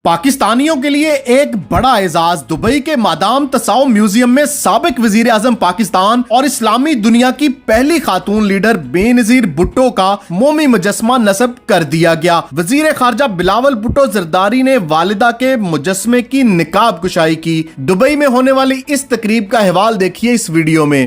पाकिस्तानियों के लिए एक बड़ा एजाज। दुबई के मादाम तसाउ म्यूजियम में साबिक वजीर आजम पाकिस्तान और इस्लामी दुनिया की पहली खातून लीडर बेनजीर भुट्टो का मोमी मुजस्मा नस्ब कर दिया गया। वजीर खारजा बिलावल भुट्टो जरदारी ने वालिदा के मुजस्मे की निकाब कुशाई की। दुबई में होने वाली इस तकरीब का अहवाल देखिए इस वीडियो में।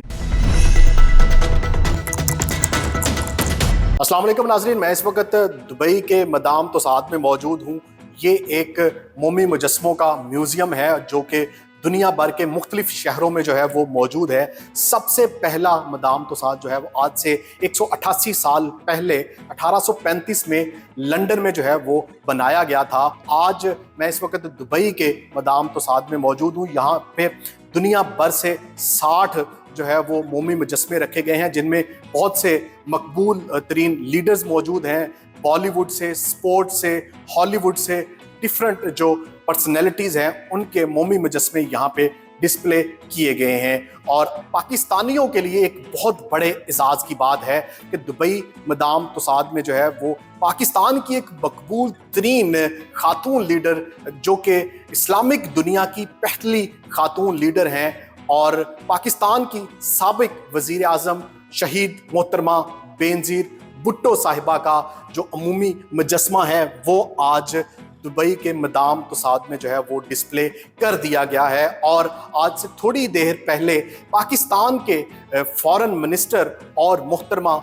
अस्सलाम वालेकुम नाज़रीन, मैं इस वक्त दुबई के मादाम तसाउ में मौजूद हूँ। ये एक मोमी मुजस्मों का म्यूज़ियम है जो कि दुनिया भर के मुख्तलिफ शहरों में जो है वो मौजूद है। सबसे पहला मादाम तसाउ जो है वो आज से 188 साल पहले 1835 में लंदन में जो है वो बनाया गया था। आज मैं इस वक्त दुबई के मादाम तसाउ में मौजूद हूँ। यहाँ पे दुनिया भर से 60 जो है वो मोमी मुजस्मे रखे गए हैं, जिनमें बहुत से मकबूल तरीन लीडर्स मौजूद हैं। बॉलीवुड से, स्पोर्ट्स से, हॉलीवुड से डिफरेंट जो पर्सनैलिटीज़ हैं उनके मोमी मुजस्मे यहाँ पे डिस्प्ले किए गए हैं। और पाकिस्तानियों के लिए एक बहुत बड़े एजाज़ की बात है कि दुबई मादाम तसाउ में जो है वो पाकिस्तान की एक मकबूल तरीन खातून लीडर जो कि इस्लामिक दुनिया की पहली खातून लीडर हैं और पाकिस्तान की साबिक वज़ीर आज़म शहीद मोहतरमा बेनज़ीर भुट्टो साहिबा का जो अमूमी मुजस्मा है वो आज दुबई के मादाम तसाउ में जो है वो डिस्प्ले कर दिया गया है। और आज से थोड़ी देर पहले पाकिस्तान के फॉरेन मिनिस्टर और मोहतरमा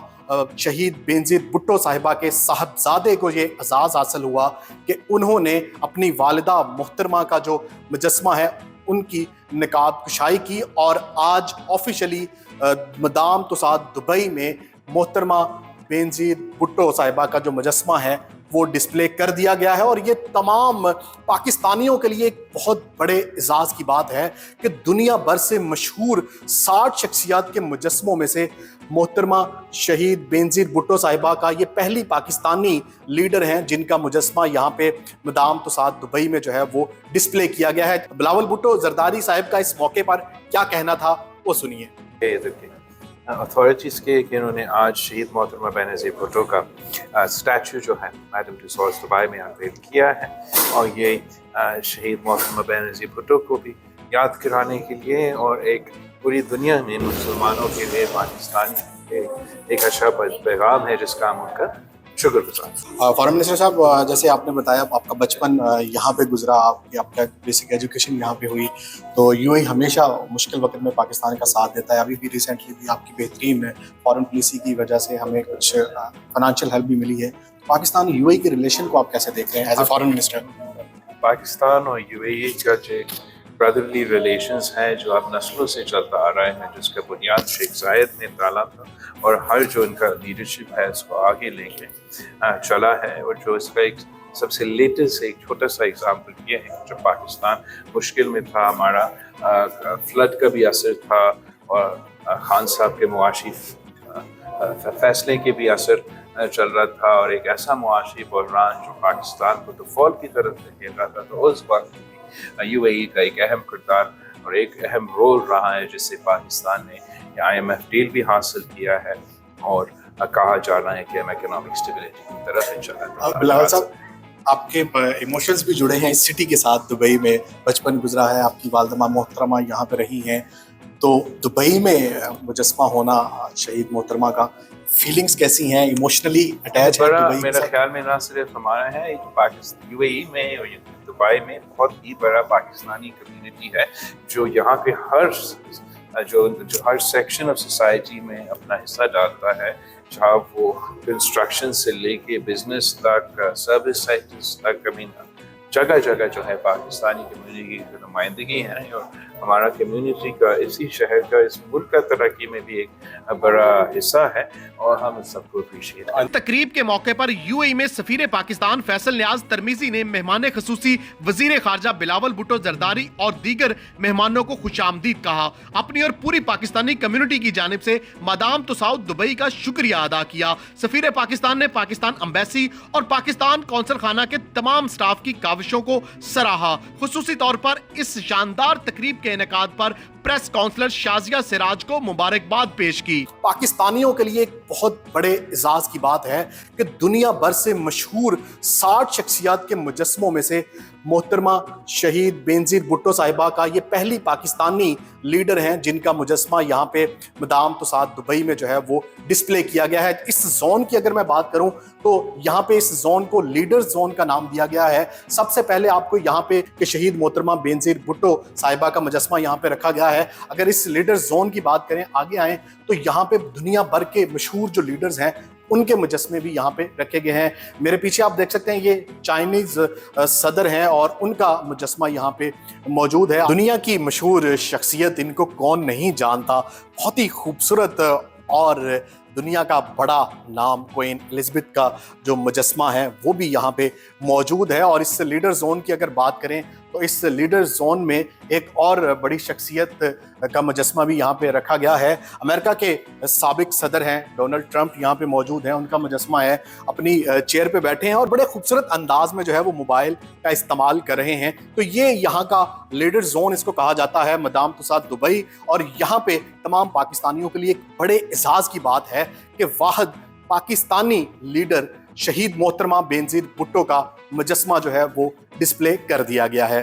शहीद बेनज़ीर भुट्टो साहिबा के साहबजादे को ये एजाज़ हासिल हुआ कि उन्होंने अपनी वालिदा मोहतरमा का जो मुजस्मा है उनकी निकाब कुशाई की और आज ऑफिशियली मादाम तसाउ दुबई में मोहतरमा बेनज़ीर भुट्टो साहिबा का जो मुजस्मा है वो डिस्प्ले कर दिया गया है। और ये तमाम पाकिस्तानियों के लिए एक बहुत बड़े एजाज़ की बात है कि दुनिया भर से मशहूर 60 शख्सियत के मुजस्मों में से मोहतरमा शहीद बेनज़ीर भुट्टो साहिबा का ये पहली पाकिस्तानी लीडर हैं जिनका मुजस्मा यहाँ पे मादाम तसाउ दुबई में जो है वो डिस्प्ले किया गया है। बिलावल भुट्टो जरदारी साहिब का इस मौके पर क्या कहना था वो सुनिए। अथॉरिटीज़ के कि उन्होंने आज शहीद मोहतरमा बेनज़ीर भुट्टो का स्टैचू जो है मैडम तुसाउद दुबई में अनवेल किया है और ये शहीद मोहतरमा बेनज़ीर भुट्टो को भी याद कराने के लिए और एक पूरी दुनिया में मुसलमानों के लिए पाकिस्तान के एक अच्छा पैगाम है जिसका हम उनका शुक्रगुजार। फॉरेन मिनिस्टर साहब, जैसे आपने बताया आपका बचपन यहाँ पे गुजरा, आपका बेसिक एजुकेशन यहाँ पे हुई, तो यूएई हमेशा मुश्किल वक्त में पाकिस्तान का साथ देता है। अभी भी रिसेंटली भी आपकी बेहतरीन फॉरेन पॉलिसी की वजह से हमें कुछ फाइनेंशियल हेल्प भी मिली है। पाकिस्तान यूएई के रिलेशन को आप कैसे देख रहे हैं as a foreign minister? Pakistan और यूएई का जो ब्रदरली रिलेशंस है जो अब नस्लों से चलता आ रहा है, जिसका बुनियाद शेख जायद ने डाला था और हर जो इनका लीडरशिप है उसको आगे लेके चला है। और जो इसका एक सबसे लेटेस्ट एक छोटा सा एग्जाम्पल ये है जो पाकिस्तान मुश्किल में था, हमारा फ्लड का भी असर था और खान साहब के मुआशी फैसले के भी असर चल रहा था और एक ऐसा मुआशी बहरान जो पाकिस्तान को डिफॉल्ट की तरफ ले रहा था। तो उस वक्त यूएई का एक अहम किरदार और एक अहम रोल रहा है जिससे पाकिस्तान ने IMF डील भी हासिल किया है और कहा जा रहा है कि हम इकोनॉमिक स्टेबिलिटी की तरफ इंशाल्लाह। बिलावल साहब, आपके इमोशंस भी जुड़े हैं इस सिटी के साथ। दुबई में बचपन गुजरा है, आपकी वालिदा मोहतरमा यहाँ पे रही हैं, तो दुबई में मुजस्मा होना शहीद मोहतरमा का, फीलिंग्स कैसी हैं? इमोशनली अटैच है? मेरा ख्याल में ना सिर्फ हमारा है, पाकिस्तान यूएई में और दुबई में बहुत ही बड़ा पाकिस्तानी कम्युनिटी है जो यहाँ पे जो हर सेक्शन ऑफ सोसाइटी में अपना हिस्सा डालता है, चाहे वो कंस्ट्रक्शन से लेके बिजनेस तक, सर्विस सेक्टर्स तक। जगह जगह जो है पाकिस्तानी कम्युनिटी की नुमाइंदगी है और हमारा कम्युनिटी का इसी शहर का इस मुल्क का तरक्की में भी एक बड़ा हिस्सा है और हम सबको अप्रिशिएट करते हैं। तकरीब के मौके पर यूएई में सफीर पाकिस्तान फैसल नियाज तरमीजी ने मेहमान खसूसी वजीर खारजा बिलावल भुट्टो जरदारी और दीगर मेहमानों को खुशामदीद कहा। अपनी और पूरी पाकिस्तानी कम्युनिटी की जानिब से मादाम तसाउ दुबई का शुक्रिया अदा किया। सफीर पाकिस्तान ने पाकिस्तान एम्बेसी और पाकिस्तान कौंसल खाना के तमाम स्टाफ की काविशों को सराहा। खुसूसी तौर पर इस शानदार तकरीब के इनेकाद पर प्रेस काउंसलर शाजिया सिराज को मुबारकबाद पेश की। पाकिस्तानियों के लिए एक बहुत बड़े एजाज की बात है कि दुनिया भर से मशहूर 60 शख्सियत के मुजस्मों में से मोहतरमा शहीद बेनजीर भुट्टो साहिबा का ये पहली पाकिस्तानी लीडर हैं जिनका मुजस्मा यहाँ पे मदाम तुसाद दुबई में जो है वो डिस्प्ले किया गया है। इस जोन की अगर मैं बात करूं तो यहाँ पे इस जोन को लीडर जोन का नाम दिया गया है। सबसे पहले आपको यहाँ पे कि शहीद मोहतरमा बेनजीर भुट्टो साहिबा का मुजस्मा यहाँ पे रखा गया है। अगर इस लीडर जोन की बात करें, आगे आए, तो यहाँ पे दुनिया भर के मशहूर जो लीडर्स हैं उनके मुजस्मे भी यहाँ पे रखे गए हैं। मेरे पीछे आप देख सकते हैं ये चाइनीज सदर हैं और उनका मुजस्मा यहाँ पे मौजूद है। दुनिया की मशहूर शख्सियत, इनको कौन नहीं जानता, बहुत ही खूबसूरत और दुनिया का बड़ा नाम क्वीन एलिजाबेथ का जो मुजस्मा है वो भी यहाँ पे मौजूद है। और इस लीडर जोन की अगर बात करें तो इस लीडर जोन में एक और बड़ी शख्सियत का मुजस्मा भी यहाँ पे रखा गया है। अमेरिका के साबिक सदर हैं डोनाल्ड ट्रंप यहाँ पे मौजूद हैं, उनका मुजस्मा है, अपनी चेयर पे बैठे हैं और बड़े खूबसूरत अंदाज में जो है वो मोबाइल का इस्तेमाल कर रहे हैं। तो ये यहाँ का लीडर जोन इसको कहा जाता है, मदाम तुसाद दुबई। और यहाँ पे तमाम पाकिस्तानियों के लिए एक बड़े एजाज़ की बात है कि वाहिद पाकिस्तानी लीडर शहीद मोहतरमा बेनजीर भुट्टो का मुजस्मा जो है वो डिस्प्ले कर दिया गया है।